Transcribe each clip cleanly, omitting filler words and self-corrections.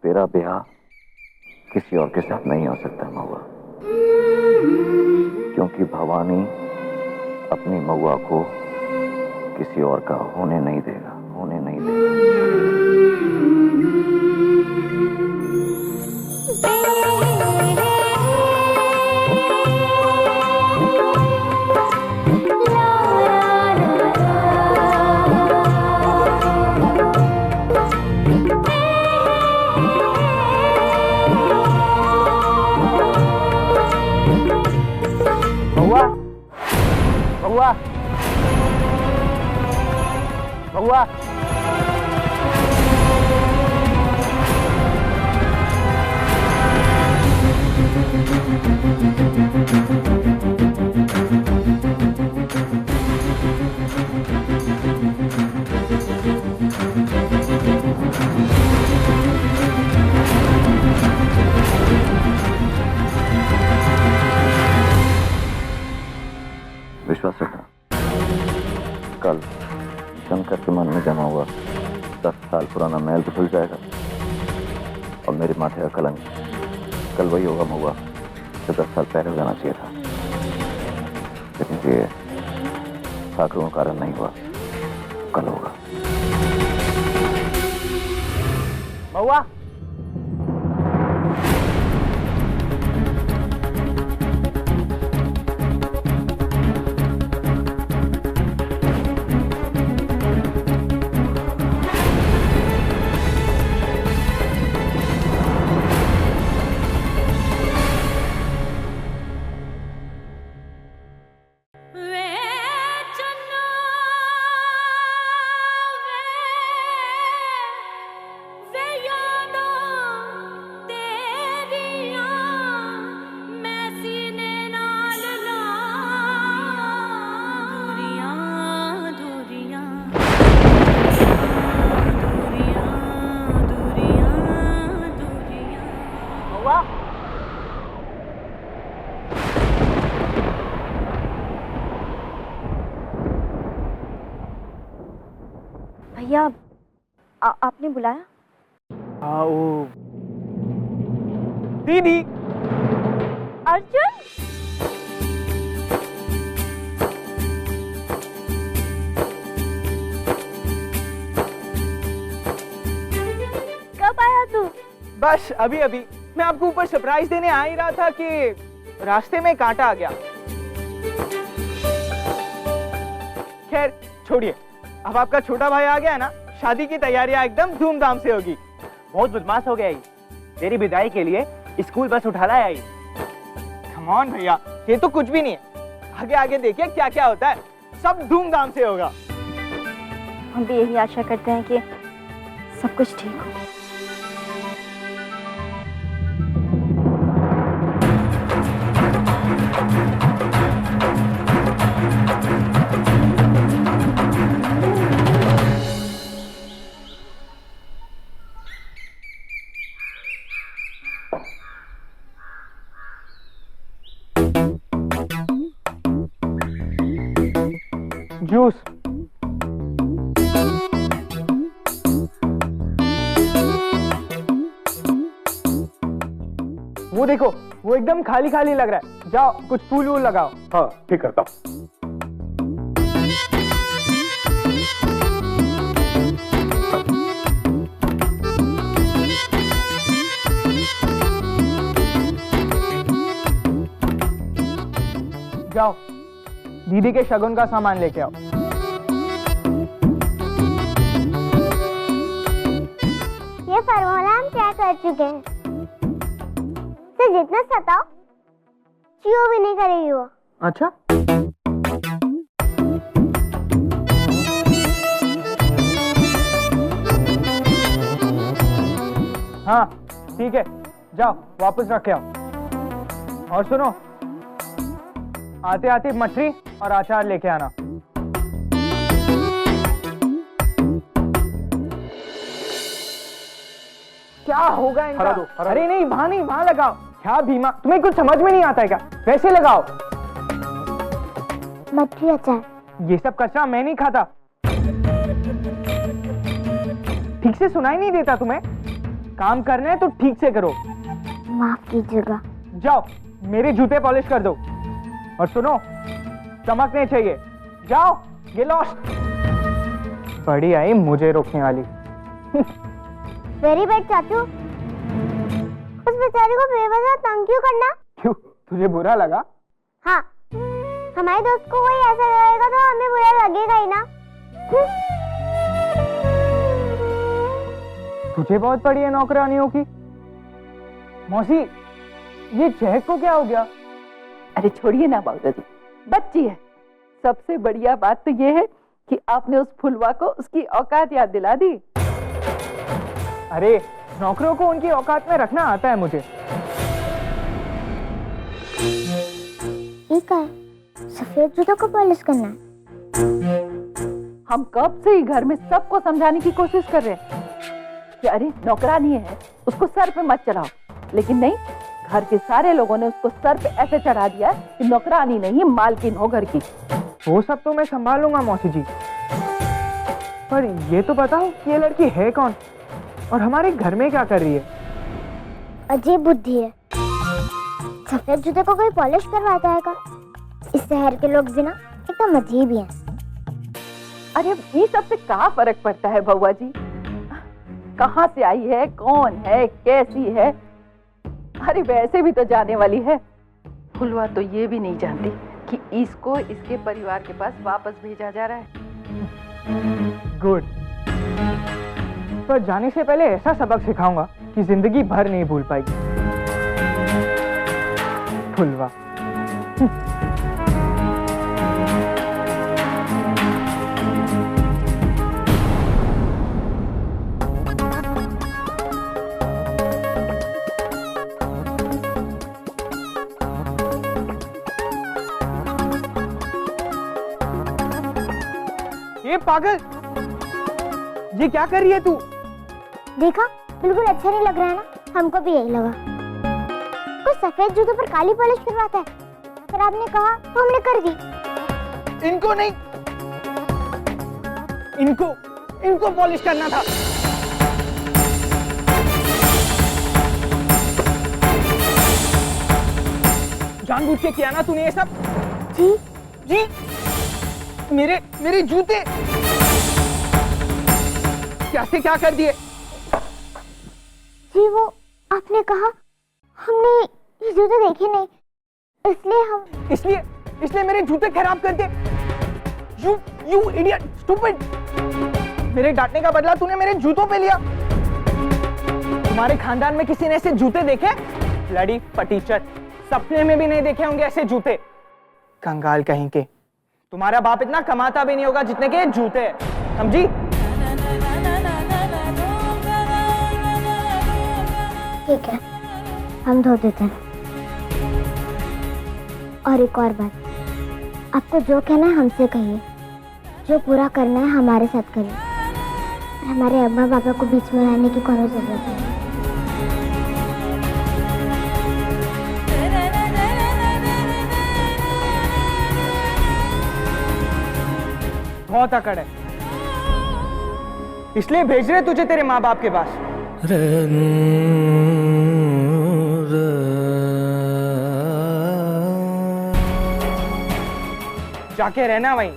तेरा ब्याह किसी और के साथ नहीं हो सकता महुआ, क्योंकि भवानी अपनी महुआ को किसी और का होने नहीं देगा, होने नहीं देगा। महुआ, महुआ, विश्वास रखना, कल शंकर के मन में जमा हुआ 10 साल पुराना मैल तो धुल जाएगा और मेरे माथे का कलंक कल वही होगा महुआ जो 10 साल पहले हो जाना चाहिए था, लेकिन ये ठाकुरों का कारण नहीं हुआ, कल होगा। महुआ, भैया आपने बुलाया? आओ दीदी। अर्जुन, कब आया तू? बस अभी अभी मैं आपको ऊपर सरप्राइज देने आ ही रहा था कि रास्ते में कांटा आ गया। खैर छोड़िए, अब आपका छोटा भाई आ गया है ना, शादी की तैयारियां एकदम धूमधाम से होगी। बहुत बदमाश हो गया ही, तेरी विदाई के लिए स्कूल बस उठा लाया ही। कम ऑन भैया, ये तो कुछ भी नहीं है, आगे आगे देखिए क्या क्या होता है, सब धूमधाम से होगा। हम भी यही आशा करते हैं कि सब कुछ ठीक हो। जूस। वो देखो, वो एकदम खाली खाली लग रहा है, जाओ कुछ फूल वूल लगाओ। हाँ ठीक करता हूँ। जाओ दीदी के शगुन का सामान लेके आओ। ये फार्मूला हम तय कर चुके हैं, तो जितना सताओ चीओ भी नहीं करेगी वो। अच्छा, हाँ ठीक है, जाओ वापस रख के आओ। और सुनो, आते आते मठरी और अचार लेके आना। क्या होगा इनका? हरा दो, हरा अरे नहीं, वहां नहीं, वहां लगाओ। क्या भीमा, तुम्हें कुछ समझ में नहीं आता है क्या? वैसे लगाओ। मठरी अचार। ये सब कचरा मैं नहीं खाता। ठीक से सुनाई नहीं देता तुम्हें? काम करना है तो ठीक से करो। माफ कीजिएगा। जाओ मेरे जूते पॉलिश कर दो। और सुनो, चमकने चाहिए। जाओ, ये लॉस्ट। बड़ी आई मुझे रोकने वाली। वेरी बैड चाचू। उस बेचारी को बेवजह तंग क्यों करना? क्यों, तुझे बुरा लगा? हाँ, हमारे दोस्त को कोई ऐसा करेगा तो हमें बुरा लगेगा ही ना। तुझे बहुत पड़ी है नौकरानियों की। मौसी, ये चहक को क्या हो गया? अरे छोड़िए ना बाबूजी, बच्ची है। सबसे बढ़िया बात तो ये है कि आपने उस फुलवा को उसकी औकात याद दिला दी। अरे नौकरों को उनकी औकात में रखना आता है मुझे। ये क्या है? सफेद जूतों को पॉलिश करना है। हम कब से ही घर में सबको समझाने की कोशिश कर रहे हैं कि अरे नौकरानी है, उसको सर पे मत चढ़ाओ, लेकिन नहीं, घर के सारे लोगों ने उसको सर पे ऐसे चढ़ा दिया कि नौकरानी नहीं, मालकिन हो घर की। वो सब तो मैं संभालूंगा मौसी जी, पर ये तो बताओ कि ये लड़की है कौन और हमारे घर में क्या कर रही है? अजीब बुद्धि है। सफेद जूते को कोई पॉलिश करवाता है क्या? इस शहर के लोग भी ना एकदम अजीब ही हैं। अरे ये सबसे क्या फर्क पड़ता है बउआ जी? कहाँ से आई है, कौन है, कैसी है? अरे वैसे भी तो जाने वाली है। फुलवा तो ये भी नहीं जानती कि इसको इसके परिवार के पास वापस भेजा जा रहा है। गुड, पर जाने से पहले ऐसा सबक सिखाऊंगा कि जिंदगी भर नहीं भूल पाएगी। फुलवा। ये पागल, ये क्या कर रही है तू? देखा, बिल्कुल अच्छा नहीं लग रहा है ना? हमको भी यही लगा। कोई सफेद जूतों पर काली पॉलिश करवाता है, पर आपने कहा तो हमने कर दी। इनको नहीं, इनको पॉलिश करना था। जानबूझ के किया ना तूने ये सब? जी जी, मेरे जूते कैसे क्या कर दिए? जी, वो आपने कहा, हमने ये जूते देखे नहीं, इसलिए मेरे जूते खराब कर दे। You idiot, stupid! मेरे डांटने का बदला तूने मेरे जूतों पे लिया। तुम्हारे खानदान में किसी ने ऐसे जूते देखे? लड़ी फटीचर, सपने में भी नहीं देखे होंगे ऐसे जूते। कंगाल कहीं के। तुम्हारा बाप इतना कमाता भी नहीं होगा जितने के जूते हैं, समझी? ठीक है, हम धो देते हैं। और एक और बात, आपको जो कहना है हमसे कहिए, जो पूरा करना है हमारे साथ करिए। हमारे अम्मा पापा को बीच में लाने की कोई जरूरत नहीं। बहुत अकड़ है, इसलिए भेज रहे तुझे तेरे माँ बाप के पास। जाके रहना वहीं।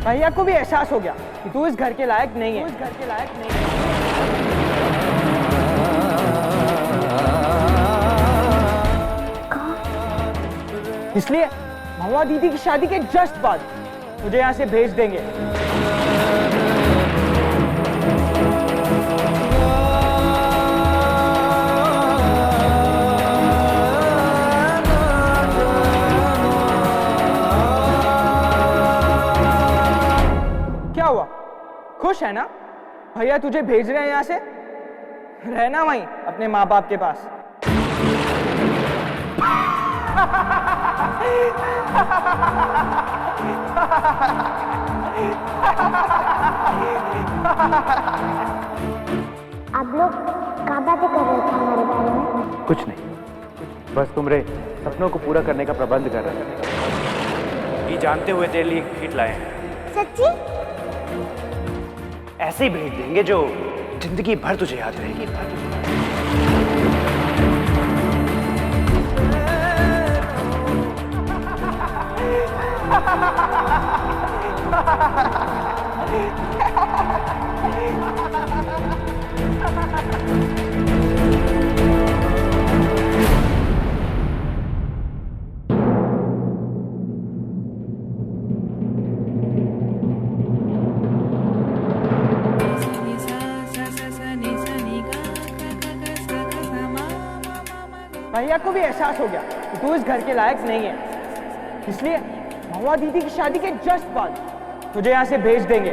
भैया को भी एहसास हो गया कि तू इस घर के लायक नहीं है। इसलिए महुआ दीदी की शादी के जस्ट बाद मुझे यहाँ से भेज देंगे। क्या हुआ, खुश है ना? भैया तुझे भेज रहे हैं यहाँ से, रहना वहीं अपने माँ बाप के पास। आप लोग क्या बातें कर रहे थे हमारे बारे में? कुछ नहीं, बस तुम्हारे सपनों को पूरा करने का प्रबंध कर रहे थे। ये जानते हुए तेरे लिए किट लाए हैं। सच्ची? ऐसे ही भेज देंगे जो जिंदगी भर तुझे याद रहेगी। भैया को भी एहसास हो गया कि तू इस घर के लायक नहीं है, इसलिए महुआ दीदी की शादी के जस्ट बाद तुझे यहाँ से भेज देंगे।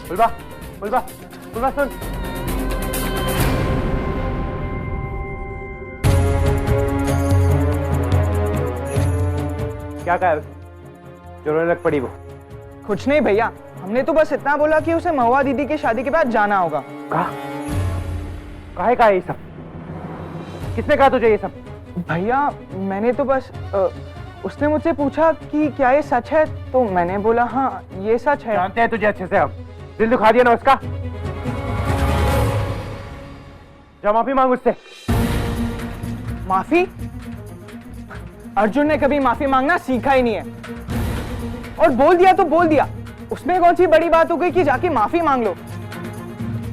बुलबा, बुलबा, बुलबा सुन। क्या कहा जो रोने लग पड़ी वो? कुछ नहीं भैया, हमने तो बस इतना बोला कि उसे महुआ दीदी की शादी के बाद जाना होगा। काहे कहा ये सब? किसने कहा तुझे ये सब? भैया मैंने तो बस उसने मुझसे पूछा कि क्या ये सच है, तो मैंने बोला हाँ ये सच है। जानते हैं तुझे अच्छे से, अब दिल दुखा दिया ना उसका। जा माफी मांग उससे। माफी? अर्जुन ने कभी माफी मांगना सीखा ही नहीं है, और बोल दिया तो बोल दिया, उसमें कौन सी बड़ी बात हो गई कि जाके माफी मांग लो।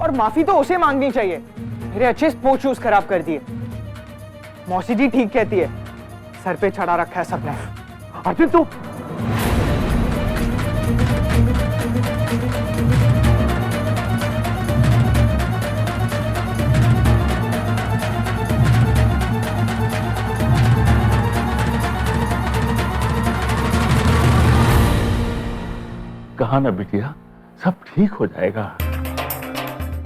और माफी तो उसे मांगनी चाहिए, मेरे अच्छे स्पोर्ट्स शूज खराब कर दिए। मौसी जी ठीक कहती है, सर पे चढ़ा रखा है सबने। अर्जुन तू कहा ना बिटिया, सब ठीक हो जाएगा।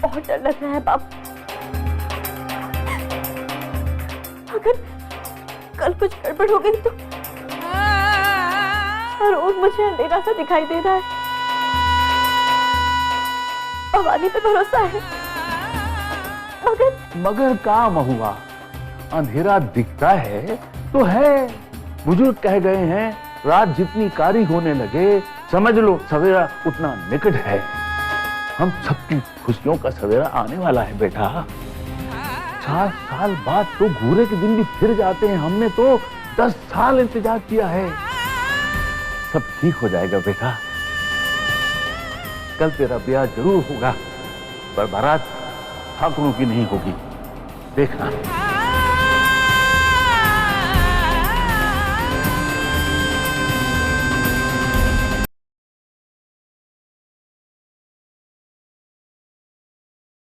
बहुत डर लग रहा है बाप, अगर कल कुछ गड़बड़ हो गई तो हर रोज मुझे अंधेरा सा दिखाई दे रहा है। भवानी पे भरोसा है, मगर काम हुआ, अंधेरा दिखता है तो है। बुजुर्ग कह गए हैं, रात जितनी कारी होने लगे समझ लो सवेरा उतना निकट है। हम सबकी खुशियों का सवेरा आने वाला है बेटा। 4 साल बाद तो घूरे के दिन भी फिर जाते हैं, हमने तो 10 साल इंतजार किया है। सब ठीक हो जाएगा बेटा। कल तेरा ब्याह जरूर होगा, पर बारात ठाकुरों की नहीं होगी, देखना।